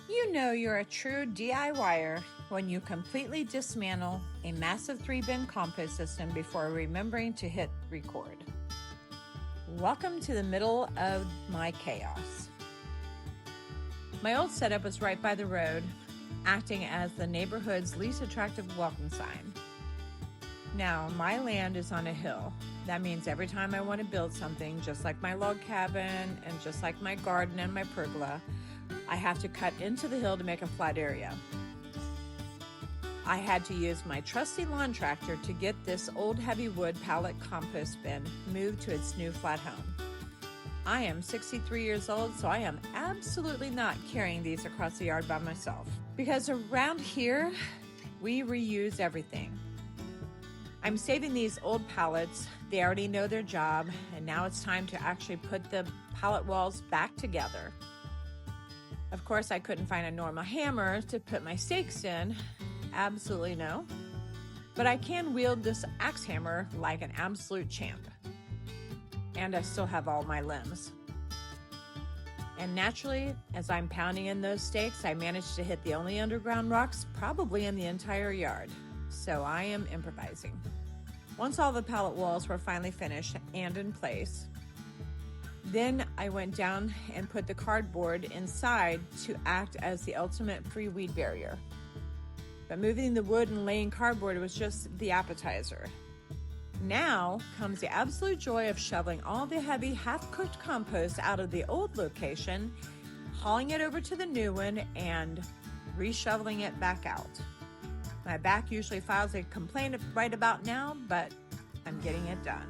You know you're a true DIYer when you completely dismantle a massive 3-bin compost system before remembering to hit record. Welcome to the middle of my chaos. My old setup was right by the road, acting as the neighborhood's least attractive welcome sign. Now, my land is on a hill. That means every time I want to build something, just like my log cabin and just like my garden and my pergola, I have to cut into the hill to make a flat area. I had to use my trusty lawn tractor to get this old heavy wood pallet compost bin moved to its new flat home. I am 63 years old, so I am absolutely not carrying these across the yard by myself. Because around here, we reuse everything. I'm saving these old pallets. They already know their job, and now it's time to actually put the pallet walls back together. Of course, I couldn't find a normal hammer to put my stakes in. Absolutely no. But I can wield this axe hammer like an absolute champ. And I still have all my limbs. And naturally, as I'm pounding in those stakes, I managed to hit the only underground rocks probably in the entire yard. So I am improvising. Once all the pallet walls were finally finished and in place, then I went down and put the cardboard inside to act as the ultimate free weed barrier. But moving the wood and laying cardboard was just the appetizer. Now comes the absolute joy of shoveling all the heavy half-cooked compost out of the old location, hauling it over to the new one, and reshoveling it back out. My back usually files a complaint right about now, but I'm getting it done.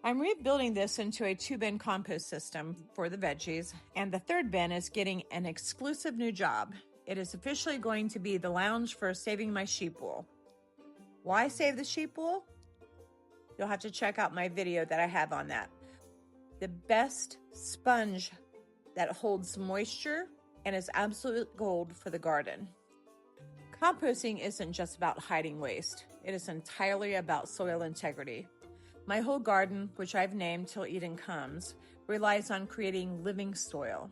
I'm rebuilding this into a 2-bin compost system for the veggies, and the 3rd bin is getting an exclusive new job. It is officially going to be the lounge for saving my sheep wool. Why save the sheep wool? You'll have to check out my video that I have on that. The best sponge that holds moisture and is absolute gold for the garden. Composting isn't just about hiding waste. It is entirely about soil integrity. My whole garden, which I've named Till Eden Comes, relies on creating living soil.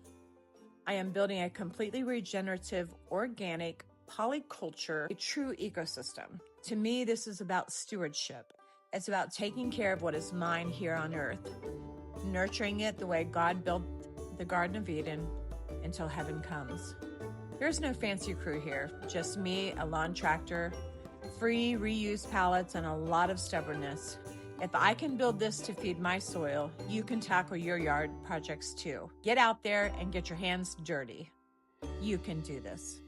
I am building a completely regenerative, organic polyculture, a true ecosystem. To me, this is about stewardship. It's about taking care of what is mine here on earth, nurturing it the way God built the Garden of Eden until heaven comes. There's no fancy crew here, just me, a lawn tractor, free reuse pallets, and a lot of stubbornness. If I can build this to feed my soil, you can tackle your yard projects too. Get out there and get your hands dirty. You can do this.